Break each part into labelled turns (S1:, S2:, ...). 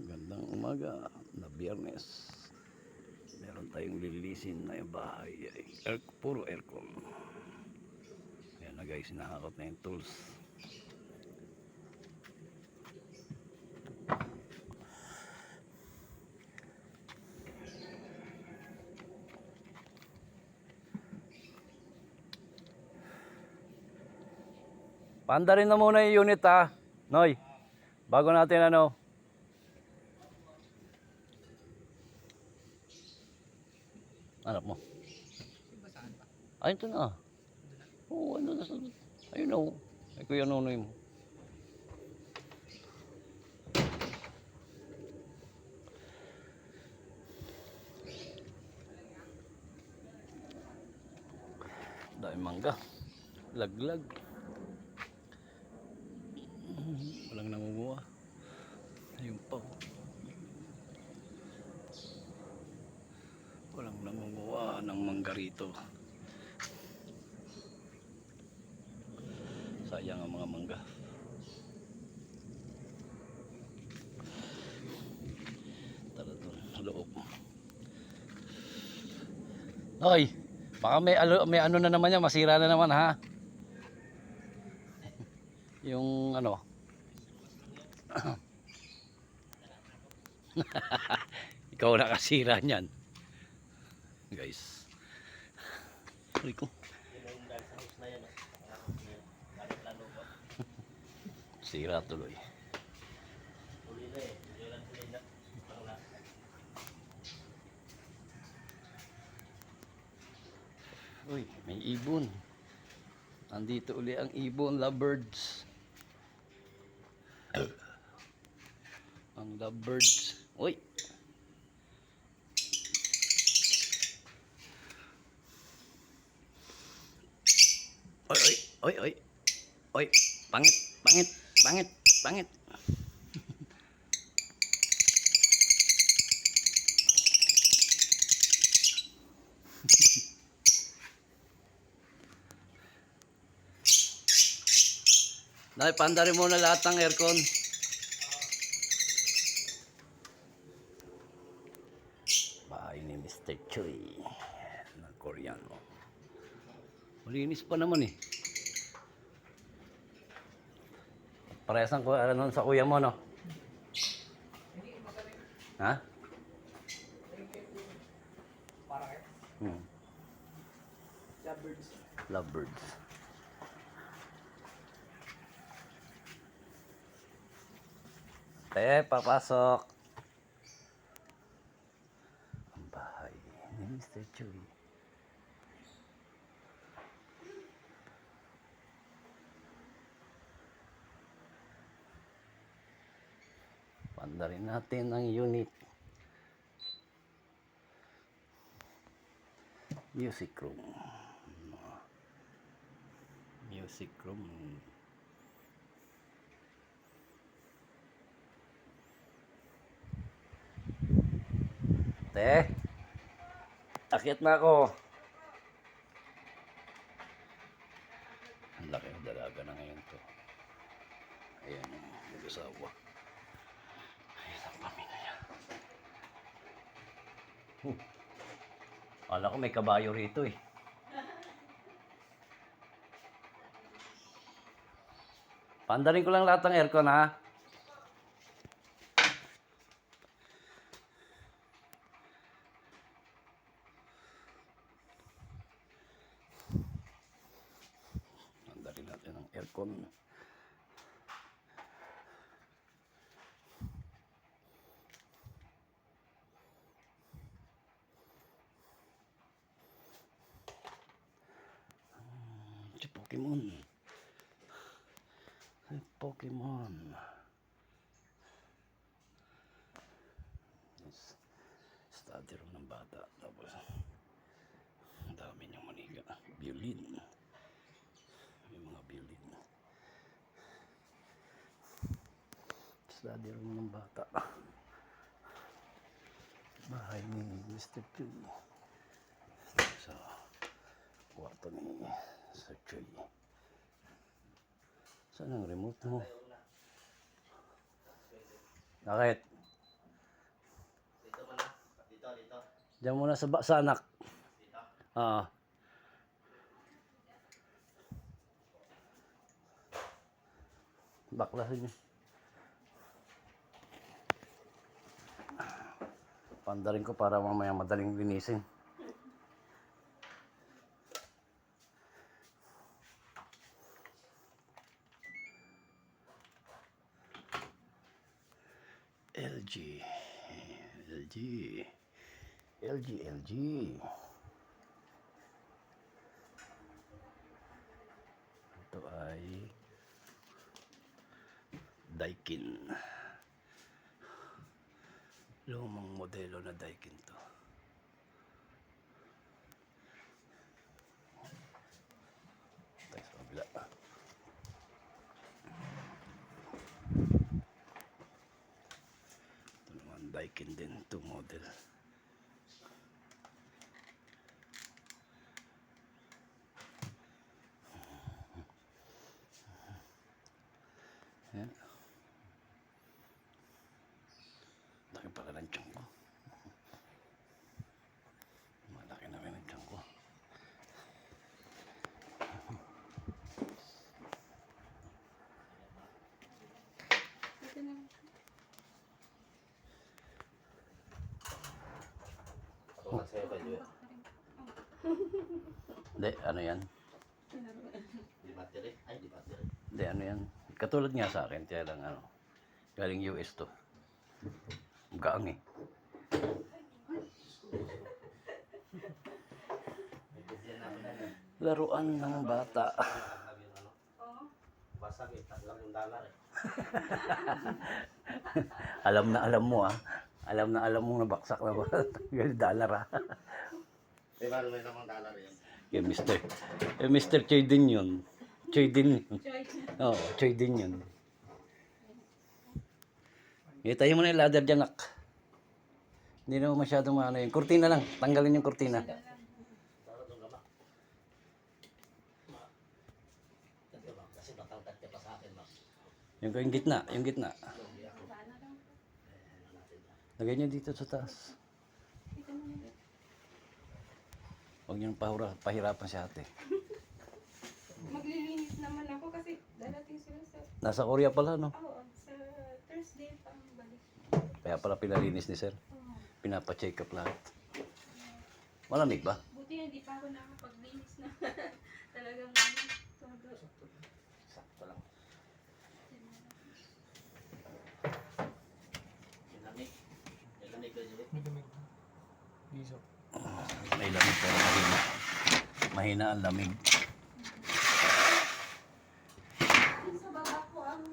S1: Gandang umaga na Biyernes. Meron tayong lilinisin na yung bahay. Puro aircon. Ayan na guys, hinahakot na yung tools. Panda rin na muna yung unit ha, Noy. Bago natin ano. Anak mo. Ay, ito na. Oo, ano na. Ayun o. Ay, Kuya Nonoy mo. Dahil mangga. Laglag. Walang nangunguha. Ayun pa. Walang nangunguha ng mangga rito. Sayang ang mga mangga. Tara doon, loob. Hoy, baka may ano na naman yan, masira na naman ha. Yung ano. Ikaw nakasira niyan. Guys. Uy ko. Sira tuloy. Uy, may ibon. Nandito uli ang ibon, lovebirds. Ang lovebirds. Uy. Oy, oy, oy, oy. Oy, pangit, pangit, pangit, pangit. Dahil panda rin muna lahat ng aircon. Bahay ni Mr. Choi na Koreano. Malinis pa naman eh. Paresan ko ano sa kuya mo no? Ha? Lovebirds. Lovebirds. Papasok. Ang bahay ni Mr. Choi. Panda rin natin ang unit. Music room. Music room. Akyat na ako. Ang laki ng dalaga na ngayon to. Ayan ang mag-asawa. Ayan ang pamilya. Akala ko may kabayo rito eh. Pandarin ko lang lahat ng aircon ha. Pandarin natin ang aircon. Si Pokemon. Si Pokemon. Study room ng bata. Tapos ang dami niyang maniga. Violin. May mga violin. Study room ng bata. Bahay ni Mr. Choi. Sa kwarto ni Sir Choi. Saan ang remote mo? Bakit? Diyan muna sa anak. Ah. Baklasin niyo. Pandarin ko para mamaya madaling linisin. LG. LG. LG. LG. Ito ay Daikin. Lumang modelo na Daikin to. Tayo sa kabila. Ito naman Daikin din, 2 model. Yan. Laki pala ng tiyan ko. Malaki na rin ang tiyan ko. Hindi, ano yan?
S2: Di battery? Ay, di battery.
S1: Hindi, ano yan? Katulad nga sa akin, kaya lang ano. Galing US to. Gaang eh. Laruan ng bata.
S2: Basag eh, lang yung dollar eh.
S1: Alam mo ah. Alam mo na baksak na ba? Galing dollar ah.
S2: Di ba, may namang dollar yan?
S1: Kay Mr. Choy din yun. Choy din yun. Oo, Choy din yun. Tayo mo na yung ladder dyan, nak. Hindi na masyadong ano yun. Kurtina lang. Tanggalin yung kurtina.
S2: Kasi matangkat ka pa sa akin, Max.
S1: Yung gitna, yung gitna. Lagay niyo dito sa taas. Huwag niyong pahirapan si ate.
S3: Maglilinis naman ako kasi darating sila sa...
S1: Nasa Korea pala, no?
S3: Oo, sa Thursday pang balik.
S1: Kaya pala pinalinis ni sir.
S3: Oo.
S1: Pinapa-check up lahat. Malamig ba?
S3: Buti hindi pa ako nakapaglinis na talagang todo.
S2: Sakto lang. Lamig. Lamig ka, Julie.
S1: May lamig pero mahina. Mahina ang lamig.
S3: Sa baba ko ang...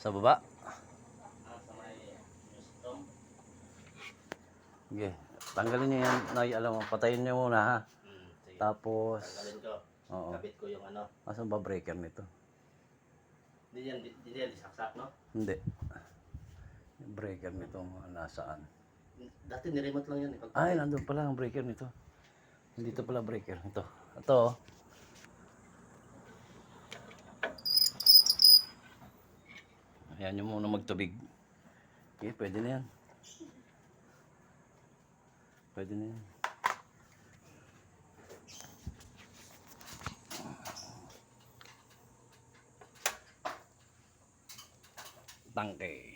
S1: Sa baba?
S2: Sa may newsroom.
S1: Sige. Tanggalin niyo yan. Nay, alam mo, patayin niyo muna ha.
S2: Sige.
S1: Tapos,
S2: Tanggalin ko.
S1: oo.
S2: Kabit ko yung ano.
S1: Asan ba breaker nito?
S2: Di yan, disaksak, no?
S1: Hindi. Yung breaker nito nasaan?
S2: Dati niremote lang yan.
S1: Ay, nandun pala ang breaker nito. Hindi ito pala breaker. Ito. Ito. Oh. Ayan nyo muna magtubig. Okay, pwede na yan. Pwede na yan. Tangke.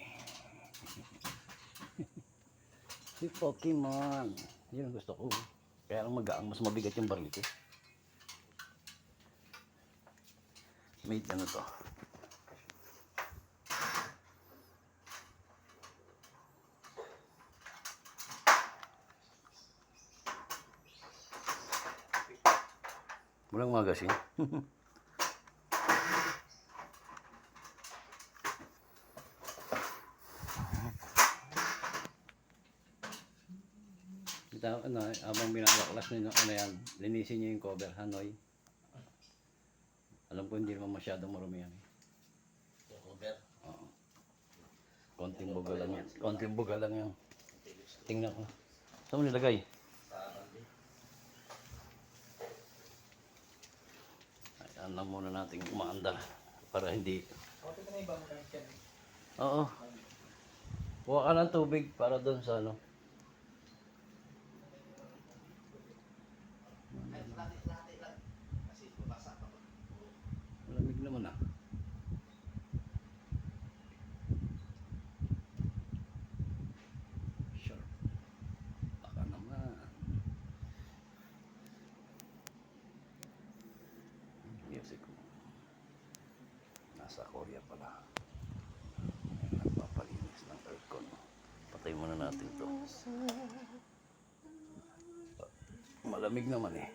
S1: Si Pokemon. Yun ang gusto ko. Kaya lang magaang, mas mabigat yung baril ko. Made ano to. Walang magazine. Kita ano, abang binaklas ninyo ano yan, linisin niyo yung cover Hanoi. Alam ko hindi naman masyadong marumi yan.
S2: Yung cover.
S1: Oo. Konting buga lang yan. Konting buga lang yan. Tingnan ko. Saan mo nilagay? Ayan lang muna natin umaandar para hindi. Oo. Kuha ka ng tubig para doon sa ano. Malamig naman ah. Sure. Baka naman. Music mo. Nasa Korea pala. Ayan, nagpapalinis ng aircon. Patay muna natin to. Malamig naman eh.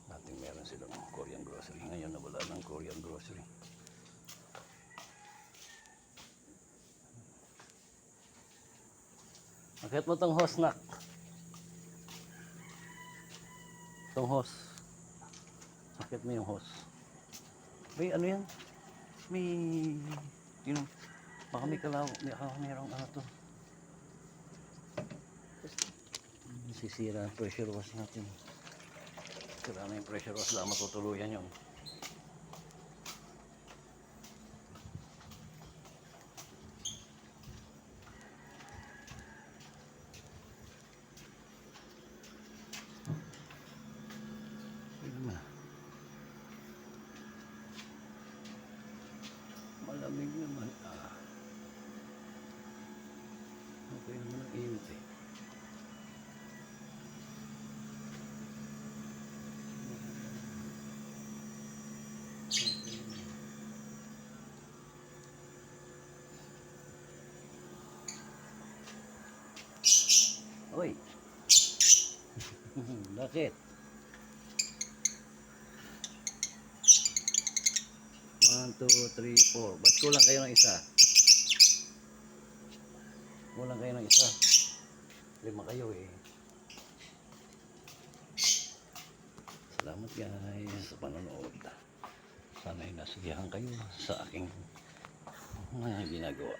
S1: Dating meron silang Korean grocery. Ngayon nawala ng Korean grocery. Akit mo tong hose, nak. Tong hose. Akit mo yung hose. May ano yan? May... Yun, baka may kalaw. Merong ano to. Sisira ang pressure wash natin. Sira na yung pressure wash lang matutuluyan yun. Malamig naman. Okay naman ang init eh. Oy. Bakit? 1, 2, 3, 4. Ba't kulang kayo ng isa? Kulang kayo ng isa. 5 kayo eh. Salamat guys sa panonood. Sana'y nasiyahan kayo sa aking mga ginagawa.